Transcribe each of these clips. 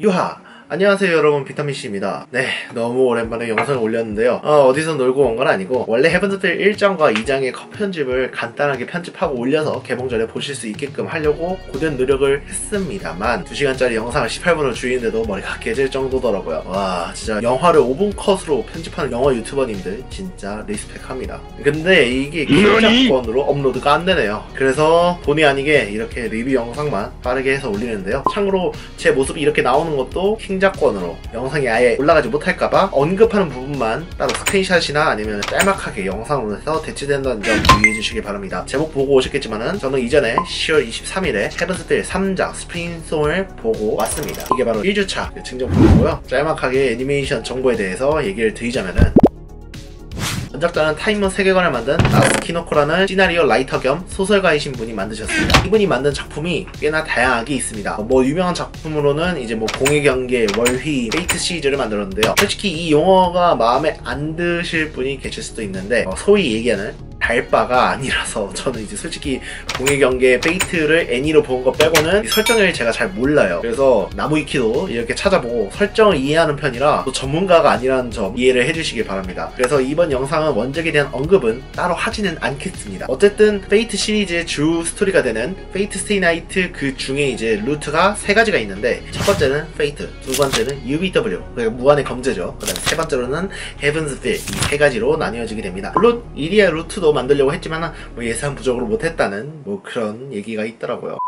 유하! 안녕하세요 여러분, 비타민C입니다. 네, 너무 오랜만에 영상을 올렸는데요. 어디서 놀고 온 건 아니고 원래 헤븐즈필 1장과 2장의 컷 편집을 간단하게 편집하고 올려서 개봉 전에 보실 수 있게끔 하려고 고된 노력을 했습니다만 2시간짜리 영상을 18분을 줄이는데도 머리가 깨질 정도더라고요. 와, 진짜 영화를 5분 컷으로 편집하는 영화 유튜버님들 진짜 리스펙합니다. 근데 이게 킹작권으로 업로드가 안 되네요. 그래서 본의 아니게 이렇게 리뷰 영상만 빠르게 해서 올리는데요. 참고로 제 모습이 이렇게 나오는 것도 킹작권으로 영상이 아예 올라가지 못할까봐 언급하는 부분만 따로 스크린샷이나 아니면 짤막하게 영상으로 해서 대체된다는 점 주의해 주시기 바랍니다. 제목 보고 오셨겠지만은 저는 이전에 10월 23일에 헤븐즈필 3장 스프링송을 보고 왔습니다. 이게 바로 1주차 증정품이고요. 짤막하게 애니메이션 정보에 대해서 얘기를 드리자면은, 원작자는 타임머 세계관을 만든 나스키노코라는 시나리오 라이터 겸 소설가이신 분이 만드셨습니다. 이분이 만든 작품이 꽤나 다양하게 있습니다. 유명한 작품으로는 이제 공의 경계, 월휘, 페이트 시리즈를 만들었는데요. 솔직히 이 용어가 마음에 안 드실 분이 계실 수도 있는데, 소위 얘기하는 달바가 아니라서 저는 이제 솔직히 공의 경계, 페이트를 애니로 본 거 빼고는 설정을 제가 잘 몰라요. 그래서 나무위키도 이렇게 찾아보고 설정을 이해하는 편이라 또 전문가가 아니라는 점 이해를 해주시기 바랍니다. 그래서 이번 영상은 원작에 대한 언급은 따로 하지는 않겠습니다. 어쨌든 페이트 시리즈의 주 스토리가 되는 페이트 스테이 나이트, 그 중에 이제 루트가 3가지가 있는데, 첫 번째는 페이트, 두 번째는 UBW, 그러니까 무한의 검제죠. 그 다음에 세 번째로는 헤븐즈필, 이 3가지로 나뉘어지게 됩니다. 물론 이리아 루트도 만들려고 했지만 예산 부족으로 못했다는 그런 얘기가 있더라고요.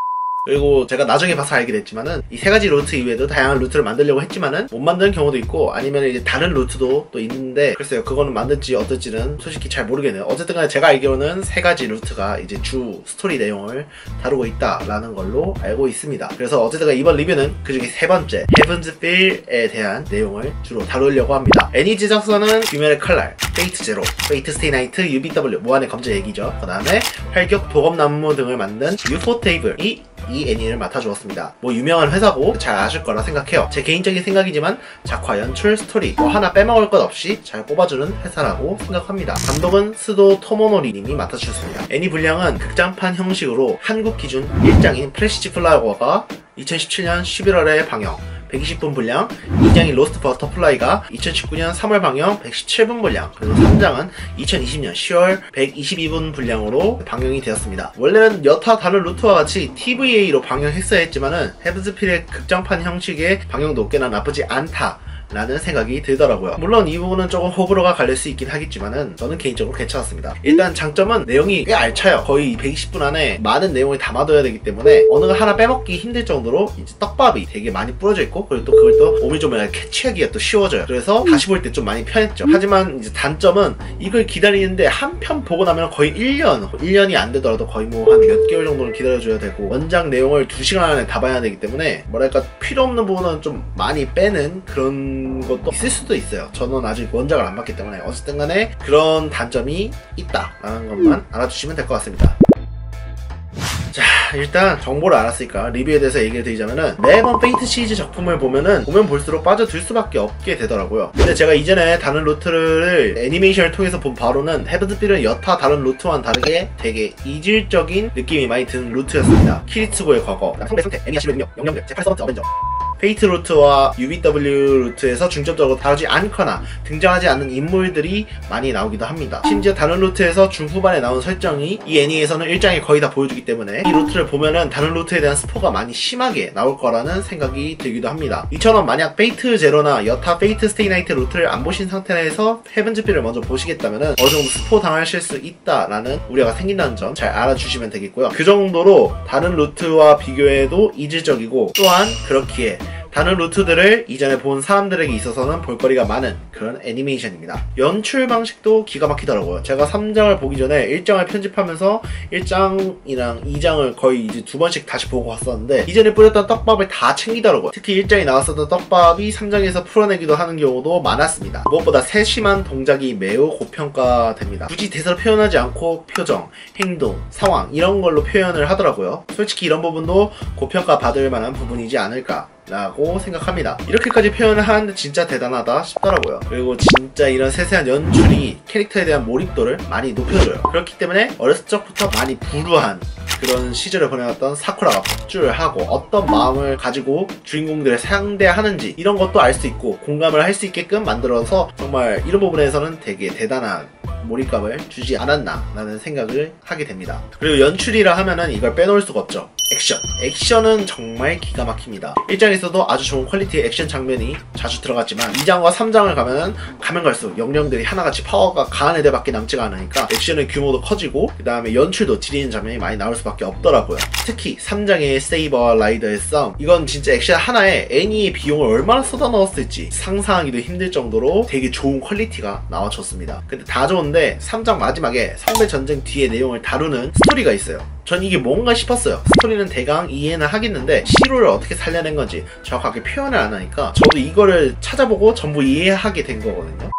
그리고 제가 나중에 봐서 알게 됐지만은 이 3가지 루트 이외에도 다양한 루트를 만들려고 했지만은 못 만드는 경우도 있고, 아니면 이제 다른 루트도 또 있는데, 글쎄요, 그거는 만들지 어떨지는 솔직히 잘 모르겠네요. 어쨌든 간에 제가 알기로는 3가지 루트가 이제 주 스토리 내용을 다루고 있다라는 걸로 알고 있습니다. 그래서 어쨌든 간에 이번 리뷰는 그중에 3번째 헤븐즈필에 대한 내용을 주로 다루려고 합니다. 애니 제작사는 귀멸의 칼날, 페이트 제로, 페이트 스테이 나이트, UBW 무한의 검제 얘기죠. 그 다음에 활격 도검나무 등을 만든 UFO 테이블이 이 애니를 맡아주었습니다. 유명한 회사고 잘 아실 거라 생각해요. 제 개인적인 생각이지만 작화, 연출, 스토리 하나 빼먹을 것 없이 잘 뽑아주는 회사라고 생각합니다. 감독은 스도 토모노리 님이 맡아주셨습니다. 애니 분량은 극장판 형식으로 한국 기준 1장인 프레시지 플라워가 2017년 11월에 방영 120분 분량, 2장인 로스트 버터플라이가 2019년 3월 방영 117분 분량, 그리고 3장은 2020년 10월 122분 분량으로 방영이 되었습니다. 원래는 여타 다른 루트와 같이 TVA로 방영했어야 했지만은 헤븐즈필의 극장판 형식의 방영도 꽤나 나쁘지 않다 라는 생각이 들더라고요. 물론 이 부분은 조금 호불호가 갈릴 수 있긴 하겠지만은 저는 개인적으로 괜찮았습니다. 일단 장점은 내용이 꽤 알차요. 거의 120분 안에 많은 내용을 담아둬야 되기 때문에 어느 거 하나 빼먹기 힘들 정도로 이제 떡밥이 되게 많이 뿌려져 있고, 그리고 또 그걸 또 오밀조밀하게 캐치하기가 또 쉬워져요. 그래서 다시 볼 때 좀 많이 편했죠. 하지만 이제 단점은 이걸 기다리는데 한 편 보고 나면 거의 1년이 안 되더라도 거의 한 몇 개월 정도는 기다려줘야 되고, 원작 내용을 2시간 안에 다 봐야 되기 때문에 필요 없는 부분은 좀 많이 빼는 그런 것도 있을 수도 있어요. 저는 아직 원작을 안 봤기 때문에. 어쨌든 간에 그런 단점이 있다라는 것만 알아주시면 될 것 같습니다. 자, 일단 정보를 알았으니까 리뷰에 대해서 얘기를 드리자면은, 매번 페이트 시리즈 작품을 보면 볼수록 빠져들 수밖에 없게 되더라고요. 근데 제가 이전에 다른 루트를 애니메이션을 통해서 본 바로는 헤븐즈필은 여타 다른 루트와는 다르게 되게 이질적인 느낌이 많이 드는 루트였습니다. 키리츠고의 과거, 성대 상태, 애니아시로 능력, 영영력, 제8서번트 어벤져, 페이트 루트와 UBW 루트에서 중점적으로 다루지 않거나 등장하지 않는 인물들이 많이 나오기도 합니다. 심지어 다른 루트에서 중후반에 나온 설정이 이 애니에서는 1장에 거의 다 보여주기 때문에 이 루트를 보면은 다른 루트에 대한 스포가 많이 심하게 나올 거라는 생각이 들기도 합니다. 이처럼 만약 페이트 제로나 여타 페이트 스테이 나이트 루트를 안 보신 상태에서 헤븐즈필을 먼저 보시겠다면은 어느 정도 스포 당하실 수 있다라는 우려가 생긴다는 점 잘 알아주시면 되겠고요. 그 정도로 다른 루트와 비교해도 이질적이고, 또한 그렇기에 다른 루트들을 이전에 본 사람들에게 있어서는 볼거리가 많은 그런 애니메이션입니다. 연출 방식도 기가 막히더라고요. 제가 3장을 보기 전에 1장을 편집하면서 1장이랑 2장을 거의 이제 2번씩 다시 보고 왔었는데, 이전에 뿌렸던 떡밥을 다 챙기더라고요. 특히 1장에 나왔었던 떡밥이 3장에서 풀어내기도 하는 경우도 많았습니다. 무엇보다 세심한 동작이 매우 고평가됩니다. 굳이 대사로 표현하지 않고 표정, 행동, 상황 이런 걸로 표현을 하더라고요. 솔직히 이런 부분도 고평가 받을 만한 부분이지 않을까 라고 생각합니다. 이렇게까지 표현을 하는데 진짜 대단하다 싶더라고요. 그리고 진짜 이런 세세한 연출이 캐릭터에 대한 몰입도를 많이 높여줘요. 그렇기 때문에 어렸을 적부터 많이 불우한 그런 시절을 보내왔던 사쿠라가 폭주하고 어떤 마음을 가지고 주인공들을 상대하는지 이런 것도 알 수 있고 공감을 할 수 있게끔 만들어서 정말 이런 부분에서는 되게 대단한 몰입감을 주지 않았나 라는 생각을 하게 됩니다. 그리고 연출이라 하면은 이걸 빼놓을 수가 없죠. 액션은 정말 기가 막힙니다. 1장에서도 아주 좋은 퀄리티의 액션 장면이 자주 들어갔지만 2장과 3장을 가면은 가면 갈수록 영령들이 하나같이 파워가 강한 애들밖에 남지가 않으니까 액션의 규모도 커지고 그 다음에 연출도 지리는 장면이 많이 나올 수밖에 없더라고요. 특히 3장의 세이버와 라이더의 싸움, 이건 진짜 액션 하나에 애니의 비용을 얼마나 쏟아 넣었을지 상상하기도 힘들 정도로 되게 좋은 퀄리티가 나와줬습니다. 근데 다 좋은데 3장 마지막에 성배 전쟁 뒤의 내용을 다루는 스토리가 있어요. 전 이게 뭔가 싶었어요. 스토리는 대강 이해는 하겠는데 시로를 어떻게 살려낸 건지 정확하게 표현을 안 하니까 저도 이거를 찾아보고 전부 이해하게 된 거거든요.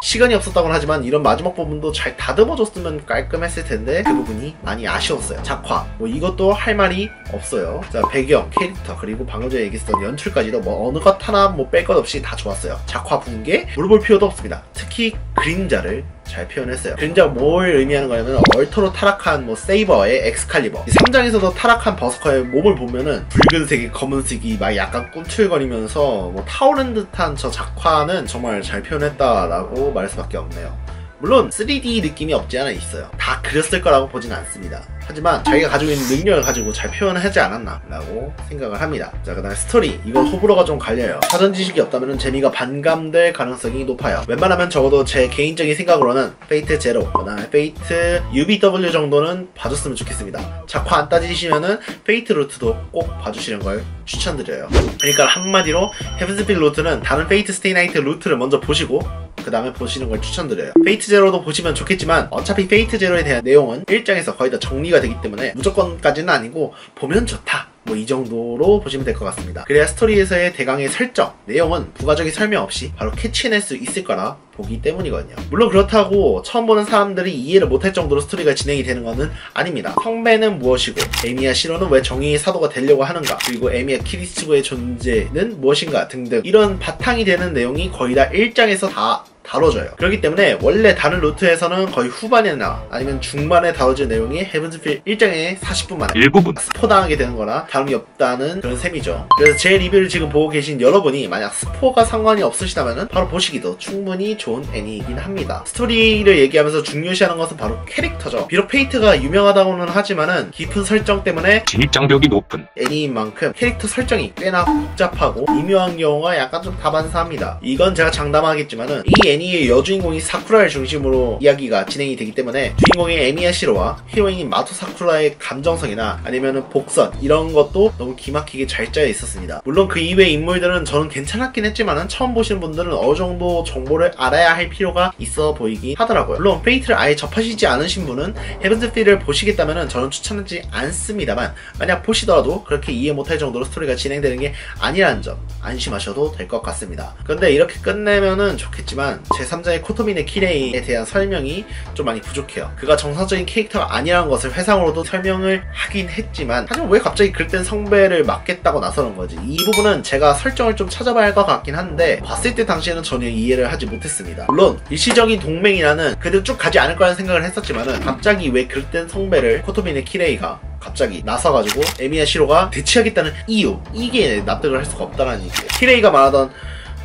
시간이 없었다고는 하지만 이런 마지막 부분도 잘 다듬어줬으면 깔끔했을 텐데 그 부분이 많이 아쉬웠어요. 작화 뭐 이것도 할 말이 없어요. 자, 배경, 캐릭터, 그리고 방금 전에 얘기했던 연출까지도 뭐 어느 것 하나 뭐 뺄 것 없이 다 좋았어요. 작화 붕괴 물어볼 필요도 없습니다. 특히 그림자를 잘 표현했어요. 그림자가 뭘 의미하는 거냐면 얼터로 타락한 뭐 세이버의 엑스칼리버, 3장에서도 타락한 버서커의 몸을 보면은 붉은색이 검은색이 막 약간 꿈틀거리면서 뭐 타오른 듯한 저 작화는 정말 잘 표현했다라고 말할 수밖에 없네요. 물론 3D 느낌이 없지 않아 있어요. 다 그렸을 거라고 보진 않습니다. 하지만 자기가 가지고 있는 능력을 가지고 잘 표현하지 않았나 라고 생각을 합니다. 자, 그 다음에 스토리, 이건 호불호가 좀 갈려요. 사전 지식이 없다면 재미가 반감될 가능성이 높아요. 웬만하면 적어도 제 개인적인 생각으로는 페이트 제로, 그 다음에 페이트 UBW 정도는 봐줬으면 좋겠습니다. 작화 안 따지시면은 페이트 루트도 꼭 봐주시는 걸 추천드려요. 그러니까 한마디로 헤븐스필 루트는 다른 페이트 스테이 나이트 루트를 먼저 보시고 그 다음에 보시는 걸 추천드려요. 페이트 제로도 보시면 좋겠지만 어차피 페이트 제로에 대한 내용은 1장에서 거의 다 정리가 되기 때문에 무조건까지는 아니고 보면 좋다, 뭐 이 정도로 보시면 될 것 같습니다. 그래야 스토리에서의 대강의 설정, 내용은 부가적인 설명 없이 바로 캐치해낼 수 있을 거라 보기 때문이거든요. 물론 그렇다고 처음 보는 사람들이 이해를 못할 정도로 스토리가 진행이 되는 것은 아닙니다. 성배는 무엇이고 에미야 시로는 왜 정의의 사도가 되려고 하는가, 그리고 에미야 키리츠고의 존재는 무엇인가 등등 이런 바탕이 되는 내용이 거의 다 1장에서 다 다뤄져요. 그렇기 때문에 원래 다른 루트에서는 거의 후반이나 아니면 중반에 다뤄질 내용이 헤븐스필 1장에 40분 만에 일부분 스포당하게 되는 거나 다름이 없다는 그런 셈이죠. 그래서 제 리뷰를 지금 보고 계신 여러분이 만약 스포가 상관이 없으시다면 바로 보시기도 충분히 좋은 애니이긴 합니다. 스토리를 얘기하면서 중요시하는 것은 바로 캐릭터죠. 비록 페이트가 유명하다고는 하지만은 깊은 설정 때문에 진입장벽이 높은 애니인 만큼 캐릭터 설정이 꽤나 복잡하고 미묘한 경우가 약간 좀 다반사합니다. 이건 제가 장담하겠지만은 이 애니의 여주인공이 사쿠라를 중심으로 이야기가 진행이 되기 때문에 주인공의 에미야 시로와 히로인인 마토 사쿠라의 감정성이나 아니면은 복선 이런 것도 너무 기막히게 잘 짜여 있었습니다. 물론 그 이외의 인물들은 저는 괜찮았긴 했지만은 처음 보시는 분들은 어느 정도 정보를 알아야 할 필요가 있어 보이긴 하더라고요. 물론 페이트를 아예 접하시지 않으신 분은 헤븐스필을 보시겠다면은 저는 추천하지 않습니다만 만약 보시더라도 그렇게 이해 못할 정도로 스토리가 진행되는 게 아니라는 점 안심하셔도 될 것 같습니다. 근데 이렇게 끝내면은 좋겠지만 제3자의 코토미네 키레이에 대한 설명이 좀 많이 부족해요. 그가 정상적인 캐릭터가 아니라는 것을 회상으로도 설명을 하긴 했지만 하지만 왜 갑자기 그땐 성배를 맡겠다고 나서는 거지? 이 부분은 제가 설정을 좀 찾아봐야 할 것 같긴 한데 봤을 때 당시에는 전혀 이해를 하지 못했습니다. 물론 일시적인 동맹이라는 그대로 쭉 가지 않을 거라는 생각을 했었지만은 갑자기 왜 그땐 성배를 코토미네 키레이가 갑자기 나서가지고 에미야 시로가 대치하겠다는 이유, 이게 납득을 할 수가 없다는 얘기예요. 키레이가 말하던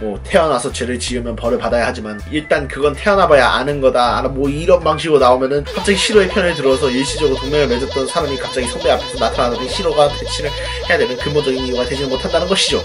뭐 태어나서 죄를 지으면 벌을 받아야 하지만 일단 그건 태어나봐야 아는 거다, 뭐 이런 방식으로 나오면은 갑자기 시로의 편을 들어서 일시적으로 동맹을 맺었던 사람이 갑자기 성배 앞에서 나타나더니 시로가 대치를 해야 되는 근본적인 이유가 되지는 못한다는 것이죠.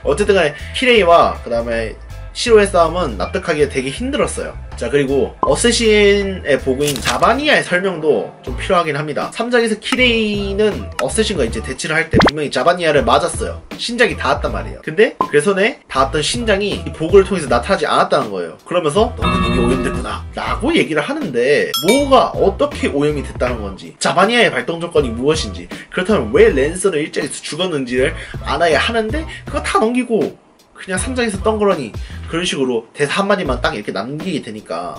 어쨌든 간에 키레이와 그 다음에 시로의 싸움은 납득하기가 되게 힘들었어요. 자, 그리고 어쌔신의 보그인 자바니아의 설명도 좀 필요하긴 합니다. 3장에서 키레이는 어쌔신과 이제 대치를 할 때 분명히 자바니아를 맞았어요. 신장이 닿았단 말이에요. 근데 그 손에 닿았던 신장이 이 보그를 통해서 나타나지 않았다는 거예요. 그러면서 너는 이미 오염됐구나 라고 얘기를 하는데 뭐가 어떻게 오염이 됐다는 건지, 자바니아의 발동 조건이 무엇인지, 그렇다면 왜 랜서는 일장에서 죽었는지를 알아야 하는데 그거 다 넘기고 그냥 3장에서 덩그러니 그런 식으로 대사 한마디만 딱 이렇게 남기게 되니까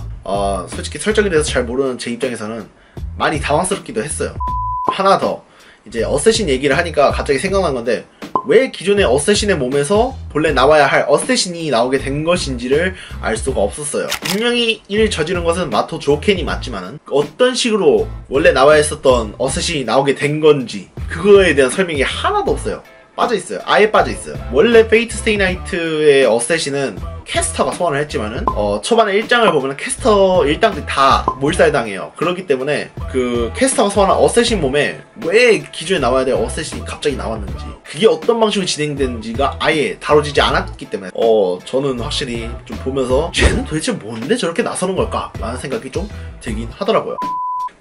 솔직히 설정에 대해서 잘 모르는 제 입장에서는 많이 당황스럽기도 했어요. 하나 더, 이제 어쌔신 얘기를 하니까 갑자기 생각난 건데 왜 기존의 어쌔신의 몸에서 본래 나와야 할 어쌔신이 나오게 된 것인지를 알 수가 없었어요. 분명히 이를 저지른 것은 마토 조켄이 맞지만은 어떤 식으로 원래 나와야 했었던 어쌔신이 나오게 된 건지 그거에 대한 설명이 하나도 없어요. 빠져있어요. 아예 빠져있어요. 원래 페이트 스테이 나이트의 어쌔신은 캐스터가 소환을 했지만은 초반에 1장을 보면 캐스터 1당들이 다 몰살당해요. 그렇기 때문에 그 캐스터가 소환한 어쌔신 몸에 왜 기존에 나와야 될 어쌔신이 갑자기 나왔는지 그게 어떤 방식으로 진행되는지가 아예 다뤄지지 않았기 때문에 저는 확실히 좀 보면서 쟤는 도대체 뭔데 저렇게 나서는 걸까? 라는 생각이 좀 들긴 하더라고요.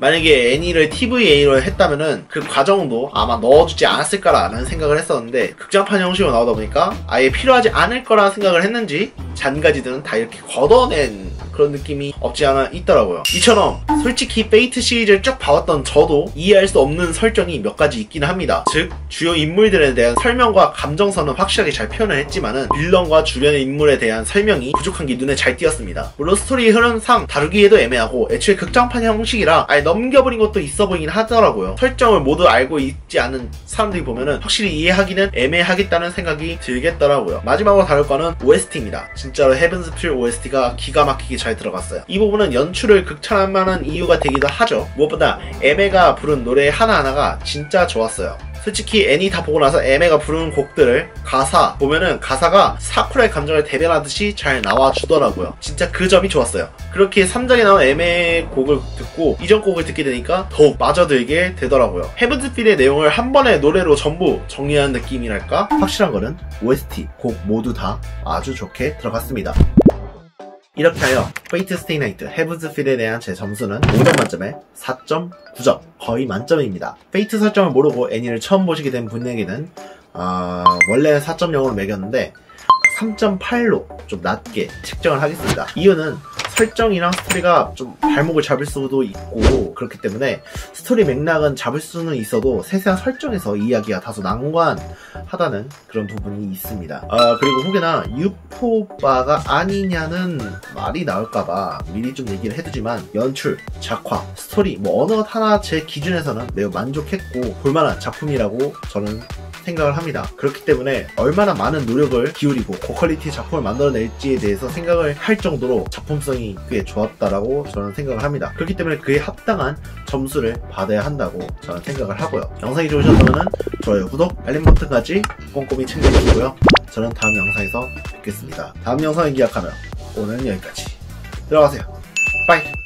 만약에 애니를 TVA로 했다면은 그 과정도 아마 넣어주지 않았을까라는 생각을 했었는데 극장판 형식으로 나오다 보니까 아예 필요하지 않을 거라 생각을 했는지 잔가지들은 다 이렇게 걷어낸 그런 느낌이 없지 않아 있더라고요. 이처럼 솔직히 페이트 시리즈를 쭉 봐왔던 저도 이해할 수 없는 설정이 몇 가지 있긴 합니다. 즉 주요 인물들에 대한 설명과 감정선은 확실하게 잘 표현을 했지만은 빌런과 주변의 인물에 대한 설명이 부족한 게 눈에 잘 띄었습니다. 물론 스토리 흐름상 다루기에도 애매하고 애초에 극장판 형식이라 아예 넘겨버린 것도 있어 보이긴 하더라고요. 설정을 모두 알고 있지 않은 사람들이 보면은 확실히 이해하기는 애매하겠다는 생각이 들겠더라고요. 마지막으로 다룰 거는 OST입니다. 진짜로 헤븐스 필 OST가 기가 막히게 잘 들어갔어요. 이 부분은 연출을 극찬할 만한 이유가 되기도 하죠. 무엇보다 에메가 부른 노래 하나하나가 진짜 좋았어요. 솔직히 애니 다 보고 나서 에메가 부르는 곡들을 가사 보면은 가사가 사쿠라의 감정을 대변하듯이 잘 나와주더라고요. 진짜 그 점이 좋았어요. 그렇게 3장에 나온 에메 곡을 듣고 이전 곡을 듣게 되니까 더욱 빠져들게 되더라고요. 헤븐스필의 내용을 한 번의 노래로 전부 정리하는 느낌이랄까? 확실한 거는 OST 곡 모두 다 아주 좋게 들어갔습니다. 이렇게 하여 페이트 스테이 나이트 헤븐스 필에 대한 제 점수는 5점 만점에 4.9점 거의 만점입니다. 페이트 설정을 모르고 애니를 처음 보시게 된 분에게는 원래 4.0으로 매겼는데 3.8로 좀 낮게 책정을 하겠습니다. 이유는 설정이랑 스토리가 좀 발목을 잡을 수도 있고 그렇기 때문에 스토리 맥락은 잡을 수는 있어도 세세한 설정에서 이야기가 다소 난관하다는 그런 부분이 있습니다. 그리고 혹여나 유포바가 아니냐는 말이 나올까봐 미리 좀 얘기를 해두지만 연출, 작화, 스토리 뭐 어느 것 하나 제 기준에서는 매우 만족했고 볼만한 작품이라고 저는 생각을 합니다. 그렇기 때문에 얼마나 많은 노력을 기울이고 고퀄리티 작품을 만들어낼지에 대해서 생각을 할 정도로 작품성이 꽤 좋았다라고 저는 생각을 합니다. 그렇기 때문에 그에 합당한 점수를 받아야 한다고 저는 생각을 하고요. 영상이 좋으셨다면 좋아요, 구독, 알림 버튼까지 꼼꼼히 챙겨주시고요. 저는 다음 영상에서 뵙겠습니다. 다음 영상을 기약하며 오늘은 여기까지. 들어가세요. 빠이.